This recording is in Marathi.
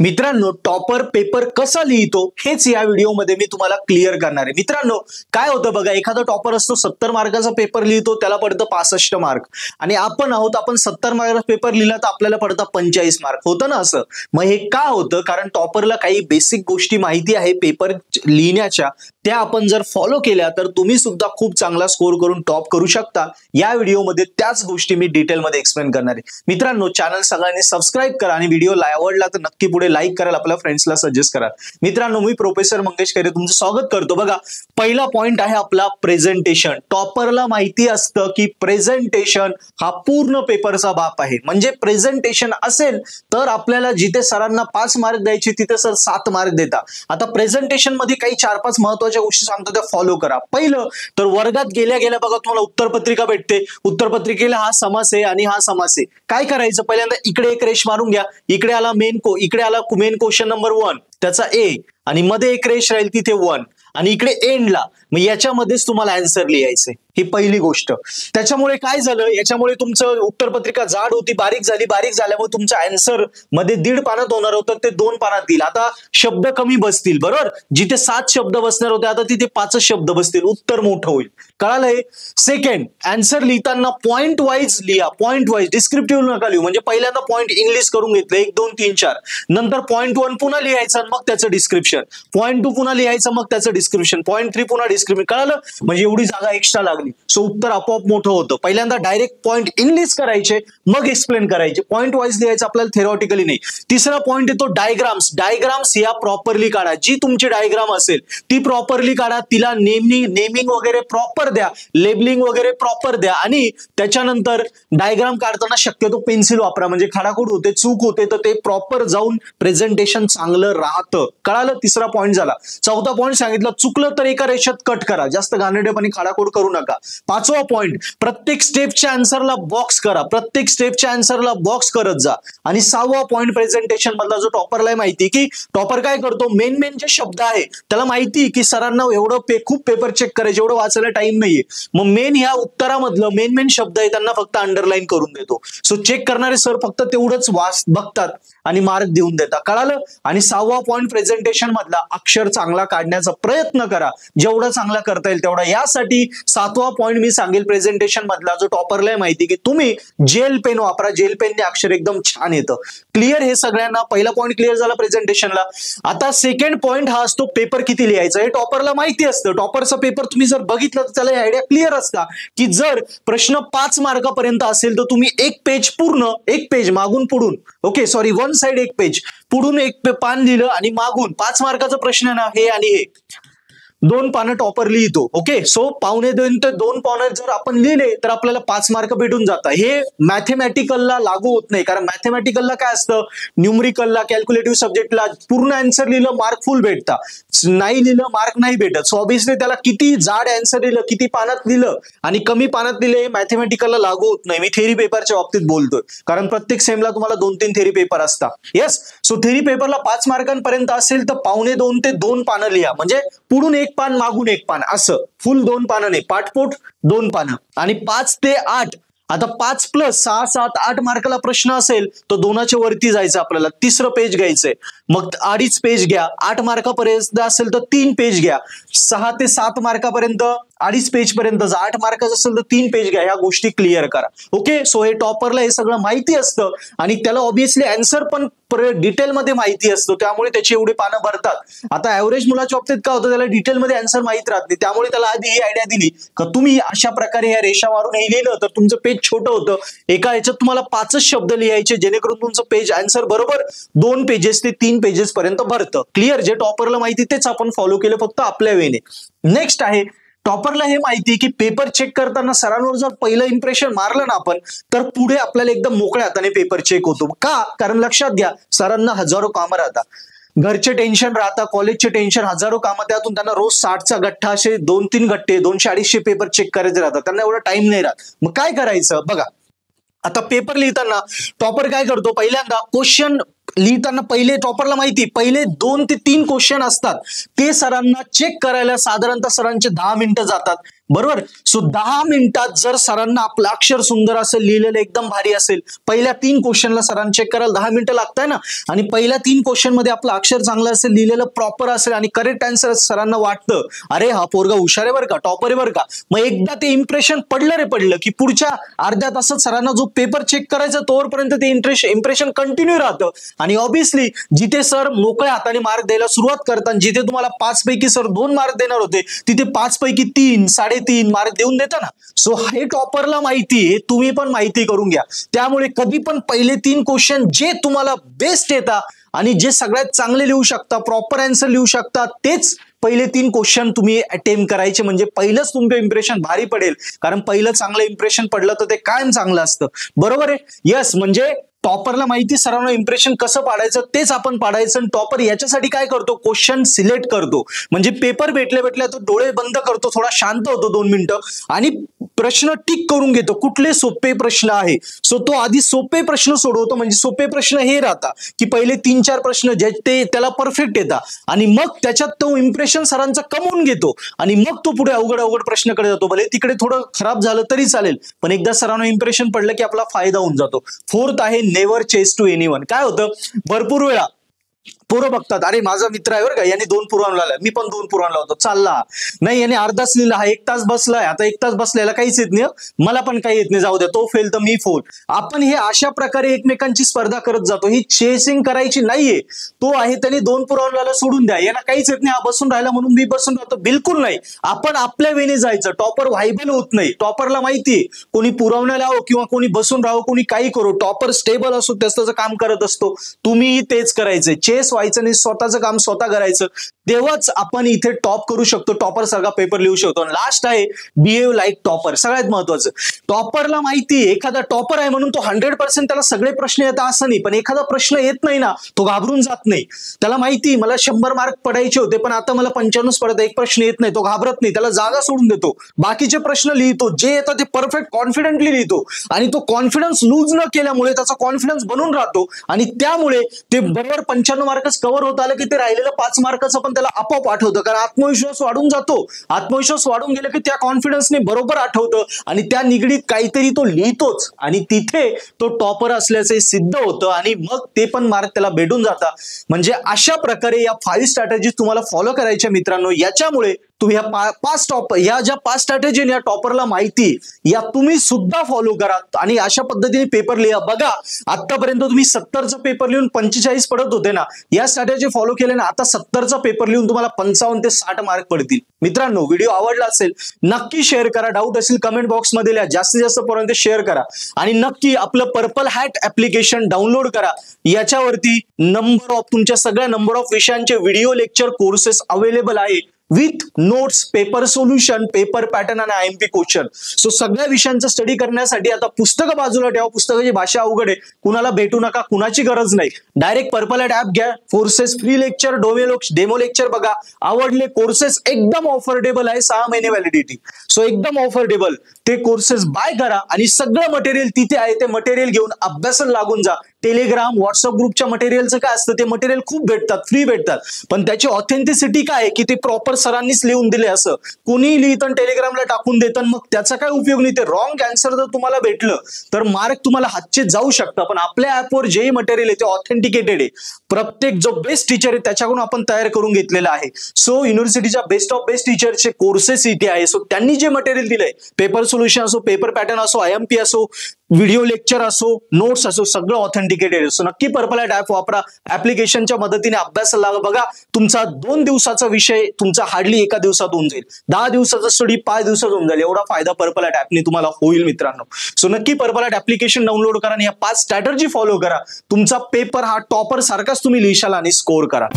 मित्रांनो, टॉपर पेपर कसा लिहितो हेच या व्हिडिओमध्ये मी तुम्हाला क्लिअर करणार आहे। मित्रांनो, काय होतं बघा, एखादा टॉपर असतो 70 मार्काचा पेपर लिहितो, त्याला पडतं 65 मार्क, आणि आपण 70 मार्काचा पेपर लिहिला तर आपल्याला पडतं 45 मार्क। होतं ना असं? मग हे का होतं? कारण टॉपरला काही बेसिक गोष्टी माहिती आहे पेपर लिहिण्याच्या, त्या आपण जर फॉलो केल्या तर तुम्ही सुद्धा खूप चांगला स्कोर करून टॉप करू शकता। या व्हिडिओमध्ये त्याच गोष्टी मी डिटेलमध्ये एक्सप्लेन करणार आहे। मित्रांनो, चॅनल सगळ्यांनी सबस्क्राइब करा आणि व्हिडिओ आवडला तर नक्की पुढे लाईक कराल, आपल्या फ्रेंड्सला सजेस्ट करा। मित्रांनो, मी प्रोफेसर मंगेश खैरे तुमचं स्वागत करतो। बघा, पहिला पॉइंट आहे आपला प्रेझेंटेशन। टॉपरला माहिती असतं की प्रेझेंटेशन हा पूर्ण पेपरचा बाप आहे। म्हणजे प्रेझेंटेशन असेल तर आपल्याला जिथे सरांना 5 मार्क द्यायचे तिथे सर 7 मार्क देतात। आता प्रेझेंटेशन मध्ये काही 4-5 महत्त्वाच्या गोष्टी सांगतो, त्या फॉलो करा। पहिलं तर वर्गात गेल्या गेल्या बघा तुम्हाला उत्तरपत्रिका भेटते। उत्तरपत्रिकेला हा समास आहे आणि हा समास आहे। काय करायचं? पहिल्यांदा इकडे एक रेष मारून घ्या। इकडे आला इकडे आला मेन क्वेश्चन नंबर 1 त्याचा ए, आणि मध्ये एक रेष राहील तिथे 1, आणि इकडे एंडला, मग याच्यामध्येच तुम्हाला आन्सर लिहायचे। ही पहिली गोष्ट। त्याच्यामुळे काय झालं, याच्यामुळे तुमचं उत्तरपत्रिका जाड होती, बारीक झाली, बारीक झाल्यामुळे तुमचं आन्सर मध्ये 1.5 पानात होणार होतं ते 2 पानात येईल। आता शब्द कमी बसतील, बरोबर? जिथे 7 शब्द बसणार होते आता तिथे 5 शब्द बसतील, उत्तर मोठं होईल। कळालंय? सेकंड, आन्सर लिहिताना पॉइंट वाईज लिहा, पॉइंट वाईज, डिस्क्रिप्टिव्ह नका लिहू। म्हणजे पहिल्यांदा पॉइंट इंग्लिश करून घेतलं 1 2 3 4, नंतर पॉइंट 1 पुन्हा लिहायचं मग त्याचं डिस्क्रिप्शन, पॉइंट 2 पुन्हा लिहायचं मग त्याचं डिस्क्रिप्शन, पॉइंट 3 पुन्हा डिस्क्रिप्शन। कळालं? म्हणजे एवढी जागा एक्स्ट्रा लागली, सो उत्तर आपोआप मोठं होतं। पहिल्यांदा डायरेक्ट पॉइंट इंग्लिश करायचे मग एक्सप्लेन करायचे, पॉइंट वाईज लिहायचं आपल्याला थेरॉटिकली नाही। तिसरा पॉइंट येतो डायग्राम्स। डायग्राम्स या प्रॉपरली काढा, जी तुमची डायग्राम असेल ती प्रॉपरली काढा, तिला नेमिंग वगैरे प्रॉपर द्या, लेबलिंग वगैरे प्रॉपर द्या, आणि त्याच्यानंतर डायग्राम काढताना शक्यतो पेन्सिल वापरा, म्हणजे खाडाखोड होते, चूक होते तर ते प्रॉपर जाऊन प्रेझेंटेशन चांगलं राहतं। कळालं? तिसरा पॉइंट झाला। चौथा पॉइंट सांगितलं, चुकलं तर एका रेषेत कट करा, जास्त घाणेरडेपणी खाडाखोड करू नका। पाचवा पॉइंट, प्रत्येक स्टेपच्या आन्सरला बॉक्स करा, प्रत्येक स्टेपच्या आन्सरला बॉक्स करत जा। आणि 6वा पॉइंट प्रेझेंटेशन मधला जो टॉपरला माहिती की टॉपर काय करतो, मेन जे शब्द आहे त्याला माहिती की सरांना एवढं खूप पेपर चेक करायचे, एवढं वाचायला टाइम नाहीये, मग मेन ह्या उत्तरामधलं मेन शब्द आहे त्यांना फक्त अंडरलाईन करून देतो। सो चेक करणारे सर फक्त तेवढंच बघतात आणि मार्क देऊन देतात। कळालं? आणि 6वा पॉइंट प्रेझेंटेशन मधला अक्षर चांगला काढण्याचा प्रयत्न करा, जेवढा चांगला करता येईल तेवढा। यासाठी 7वा पॉइंट मी सांगेल प्रेझेंटेशन मधला जो टॉपरला माहिती की तुम्ही जेल पेन वापरा, जेल पेनने अक्षर एकदम छान येतं। क्लिअर? हे सगळ्यांना पहिला पॉइंट क्लिअर झाला प्रेझेंटेशनला। आता सेकंड पॉइंट हा असतो पेपर किती लिहायचा। हे टॉपरला माहिती असतं। टॉपरचा पेपर तुम्ही जर बघितलं तर त्याला आयडिया क्लिअर असता की जर प्रश्न 5 मार्कापर्यंत असेल तर तुम्ही एक पेज पूर्ण, एक पेज मागून पुढून, ओके सॉरी, 1 साइड एक पेज, पुढून एक पान लिहिलं आणि मागून 5 मार्काचा प्रश्न ना, हे आणि हे 2 पानं टॉपर लिहितो। ओके, सो 1.25 ते 2 पानं जर आपण लिहिले तर आपल्याला 5 मार्क भेटून जातात। हे मॅथेमॅटिकलला लागू होत नाही, कारण मॅथेमॅटिकलला काय असतं, न्यूमरिकलला, कॅल्क्युलेटिव्ह सब्जेक्टला पूर्ण आन्सर लिहिलं मार्क फुल भेटतात, नाही लिहिलं मार्क नाही भेटत। सो ऑब्विसली त्याला किती जाड आन्सर लिहिलं, किती पानात लिहिलं आणि कमी पानात लिहिले, मॅथेमॅटिकलला लागू होत नाही। मी थेरी पेपरच्या बाबतीत बोलतोय, कारण प्रत्येक सेमला तुम्हाला 2-3 थेरी पेपर असतात। येस, सो थेरी पेपरला 5 मार्कांपर्यंत असेल तर 1.25 ते 2 पानं लिहा, म्हणजे पुढून एक पान मागून एक पान, असं फुल 2 पानं नाही, पाठपोट 2 पानं। आणि 5 ते 8, आता 5 प्लस 6 7 8 मार्काला प्रश्न असेल तर 2च्या वरती जायचं आपल्याला, तिसरं पेज घ्यायचंय, मग 2.5 पेज घ्या। 8 मार्कापर्यंत असेल तर 3 पेज घ्या। 6 ते 7 मार्कापर्यंत 2.5 पेज पर्यंत जा। 8 मार्काचं असेल तर 3 पेज घ्या। ह्या गोष्टी क्लिअर करा। ओके, सो हे टॉपरला हे सगळं माहिती असतं आणि त्याला ऑब्विसली आन्सर पण डिटेलमध्ये माहिती असतो, त्यामुळे त्याची एवढी पानं भरतात। आता ऍव्हरेज मुलाच्या बाबतीत काय होतं, त्याला डिटेलमध्ये आन्सर माहित राहत नाही, त्यामुळे त्याला आधी ही आयडिया दिली का तुम्ही अशा प्रकारे ह्या रेषा मारून हे लिहिलं तर तुमचं पेज छोटं होतं। एका ह्याच्यात तुम्हाला 5च शब्द लिहायचे, जेणेकरून तुमचं पेज आन्सर बरोबर 2 पेजेस ते 3 पेजेस पर्यंत भरतं। क्लिअर? जे टॉपरला माहिती तेच आपण फॉलो केलं, फक्त आपल्या वेने। नेक्स्ट आहे, टॉपरला हे माहिती की पेपर चेक करताना सरांवर जर पहिलं इम्प्रेशन मारलं ना आपण, तर पुढे आपल्याला एकदम मोकळ्या हाताने पेपर चेक होतो। का? कारण लक्षात घ्या, सरांना हजारो कामं राहतात, घरचे टेन्शन राहतात, कॉलेजचे टेन्शन, हजारो कामं, त्यातून त्यांना रोज 60चा गठ्ठा, असे 2-3 गठ्ठे, 200-250 पेपर चेक करायचे राहतात, त्यांना एवढा टाइम नाही राहत। मग काय करायचं बघा, आता पेपर लिहिताना टॉपर काय करतो, पहिल्यांदा क्वेश्चन लिहिताना पहिले टॉपरला माहिती पहिले 2 ते 3 क्वेश्चन असतात, ते सरांना चेक करायला साधारणतः सरांचे 10 मिनिटं जातात। बरोबर. सो 10 मिनिटात जर सरांना आपलं अक्षर सुंदर असेल, लिहिलेलं एकदम भारी असेल, पहिल्या 3 क्वेश्चनला सरांना चेक करायला 10 मिनिटं लागताय ना, आणि पहिल्या 3 क्वेश्चन मध्ये आपलं अक्षर चांगलं असेल, लिहिलेलं प्रॉपर असेल आणि करेक्ट आन्सर सरांना वाटतं अरे हा पोरगा हुशार आहे बरं का, टॉपर आहे बरं का, मग एकदा ते इम्प्रेशन पडलं की पुढच्या अर्ध्या तासात सरांना जो पेपर चेक करायचा तोवरपर्यंत ते इम्प्रेशन कंटिन्यू राहतं. आणि ऑब्व्हियसली जिथे सर मोकळ्या हाताने मार्क द्यायला सुरुवात करतात, जिथे तुम्हाला 5 पैकी सर 2 मार्क देणार होते, तिथे 5 पैकी 3, 3.5 मार्क देऊन देता ना. सो हे टॉपरला माहिती आहे, तुम्ही पण माहिती करून घ्या. त्यामुळे कधी पण पहिले 3 क्वेश्चन जे तुम्हाला बेस्ट येतात आणि जे सगळ्यात चांगले लिहू शकता, प्रॉपर आन्सर लिहू शकता, तेच पहिले 3 क्वेश्चन तुम्ही अटेम्प्ट करायचे. म्हणजे पहिलंच तुमचं इम्प्रेशन भारी पडेल. कारण पहिलं चांगलं इम्प्रेशन पडलं तर ते कायम चांगलं असतं. बरोबर आहे. यस, म्हणजे टॉपरला माहिती सरांना इम्प्रेशन कसं पाडायचं तेच आपण पाडायचं. आणि टॉपर याच्यासाठी काय करतो, क्वेश्चन सिलेक्ट करतो. म्हणजे पेपर भेटल्या तो डोळे बंद करतो, थोडा शांत होतो 2 मिनिटं आणि प्रश्न टिक करून घेतो कुठले सोपे प्रश्न आहे. सो तो आधी सोपे प्रश्न सोडवतो. म्हणजे सोपे प्रश्न हे राहतात की पहिले 3-4 प्रश्न जे ते त्याला परफेक्ट येतात आणि मग त्याच्यात तो इम्प्रेशन सरांचं कमवून घेतो आणि मग तो पुढे अवघड प्रश्नाकडे जातो. भले तिकडे थोडं खराब झालं तरी चालेल, पण एकदा सरांना इम्प्रेशन पडलं की आपला फायदा होऊन जातो. 4th आहे नेव्हर चेस टू एनीवन. काय होतं, भरपूर वेळा पोरं बघतात अरे माझा मित्र आहे बरं का, याने 2 पुराण लावला, मी पण 2 पुराण लावतो, चालला नाही, याने अर्धाच लिहिला, हा 1 तास बसलाय, आता 1 तास बसलेला काहीच येत नाही, मला पण काही येत नाही, जाऊ द्या, तो फेल तर मी फोल. आपण हे अशा प्रकारे एकमेकांची स्पर्धा करत जातो. ही चेसिंग करायची नाहीये. तो आहे त्याने 2 पुराण लावला, सोडून द्या, याला काहीच येत नाही, हा बसून राहिला म्हणून मी बसून राहतो, बिलकुल नाही. आपण आपल्या वेने जायचं. टॉपर व्हायबल होत नाही. टॉपरला माहितीये कोणी पुरवण्या लावो किंवा कोणी बसून राहावं, कोणी काही करो, टॉपर स्टेबल असो, त्याचं काम करत असतो. तुम्हीही तेच करायचंय. चेस व्हायचं नाही, स्वतःचं काम स्वतः करायचं, तेव्हाच आपण इथे टॉप करू शकतो, टॉपर सारखा पेपर लिहू शकतो. लास्ट आहे बिहेव लाईक टॉपर. सगळ्यात महत्वाचं, टॉपरला माहिती एखादा टॉपर आहे म्हणून तो 100% त्याला सगळे प्रश्न येतात असं नाही, पण एखादा प्रश्न येत नाही ना, तो घाबरून जात नाही. त्याला माहिती मला 100 मार्क पडायचे होते पण आता मला 95 पडत, एक प्रश्न येत नाही, तो घाबरत नाही, त्याला जागा सोडून देतो, बाकीचे प्रश्न लिहितो, जे येतात ते परफेक्ट कॉन्फिडेंटली लिहितो आणि तो कॉन्फिडन्स लूज न केल्यामुळे त्याचा कॉन्फिडन्स बनून राहतो आणि त्यामुळे ते बरोबर 95 मार्कच कव्हर होत आलं की ते राहिलेलं 5 मार्काचं पण त्याला आपोआप आठवतं. कारण आत्मविश्वास वाढून जातो. आत्मविश्वास वाढून गेला की त्या कॉन्फिडन्सने बरोबर आठवतं आणि त्या निगडीत काहीतरी तो लिहितोच आणि तिथे तो टॉपर असल्याचे सिद्ध होतं आणि मग ते पण मार्क त्याला भेटून जातात. म्हणजे अशा प्रकारे या 5 स्ट्रॅटेजी तुम्हाला फॉलो करायच्या मित्रांनो. याच्यामुळे तुम्ही या ज्या 5 स्ट्रॅटेजी या टॉपरला माहिती, या तुम्ही सुद्धा फॉलो करा आणि अशा पद्धतीने पेपर लिहा. बघा आतापर्यंत तुम्ही 70चा पेपर लिहून 45 पडत होते ना, या स्ट्रॅटेजी फॉलो केले ना, आता 70चा पेपर लिहून तुम्हाला 55 ते 60 मार्क पडतील. मित्रांनो, व्हिडिओ आवडला असेल नक्की शेअर करा. डाऊट असेल कमेंट बॉक्स मध्ये लिहा, जास्तीत जास्त पर्यंत शेअर करा आणि नक्की आपलं पर्पल हॅट ऍप्लिकेशन डाउनलोड करा. याच्यावरती तुमच्या सगळ्या नंबर ऑफ विषयांचे व्हिडिओ लेक्चर कोर्सेस अवेलेबल आहे with notes, paper solution, paper pattern आणि IMP क्वेश्चन. सो सगळ्या विषयांचा स्टडी करण्यासाठी आता पुस्तकं बाजूला ठेवा. पुस्तकाची भाषा अवघड आहे, कुणाला भेटू नका, कुणाची गरज नाही. डायरेक्ट पर्पल हॅट ऍप घ्या, courses free lecture, demo lecture बघा, आवडले कोर्सेस एकदम ऑफर्डेबल आहे, 6 महिने व्हॅलिडिटी. सो एकदम ऑफर्डेबल ते कोर्सेस बाय करा आणि सगळं मटेरियल तिथे आहे, ते मटेरियल घेऊन अभ्यासाला लागून जा. टेलिग्राम, व्हॉट्सअप ग्रुपच्या मटेरियलचं काय असतं, ते मटेरियल खूप भेटतात, फ्री भेटतात, पण त्याची ऑथेंटिसिटी काय की ते प्रॉपर सरांनीच लिहून दिले असं कोणी लिहितं टेलिग्रामला टाकून देतं, मग त्याचा काय उपयोग नाही. ते रॉंग आन्सर जर तुम्हाला भेटलं तर मार्क तुम्हाला हातचे जाऊ शकता. पण आपल्या ऍपवर जे मटेरियल आहे ते ऑथेंटिकेटेड आहे. प्रत्येक जो बेस्ट टीचर आहे त्याच्याकडून आपण तयार करून घेतलेला आहे. सो युनिव्हर्सिटीच्या बेस्ट ऑफ बेस्ट टीचरचे कोर्सेस इथे आहे. सो त्यांनी जे मटेरियल दिलंय, पेपर सोल्युशन असो, पेपर पॅटर्न असो, IMP असो, व्हिडिओ लेक्चर असो, नोट्स असो, सगळं ऑथेंटिकेटेड असो. नक्की पर्पल हॅट ऍप वापरा. ऍप्लिकेशनच्या मदतीने अभ्यासाला बघा. तुमचा 2 दिवसाचा विषय तुमचा हार्डली 1 दिवसात होऊन जाईल. 10 दिवसाचा स्टडी 5 दिवसात होऊन जाईल. एवढा फायदा पर्पल हॅट ऍपने तुम्हाला होईल मित्रांनो. सो नक्की पर्पल हॅट ऍप्लिकेशन डाउनलोड करा आणि या 5 स्ट्रॅटेजी फॉलो करा. तुमचा पेपर हा टॉपर सारखाच तुम्ही लिहिशाल आणि स्कोर करा.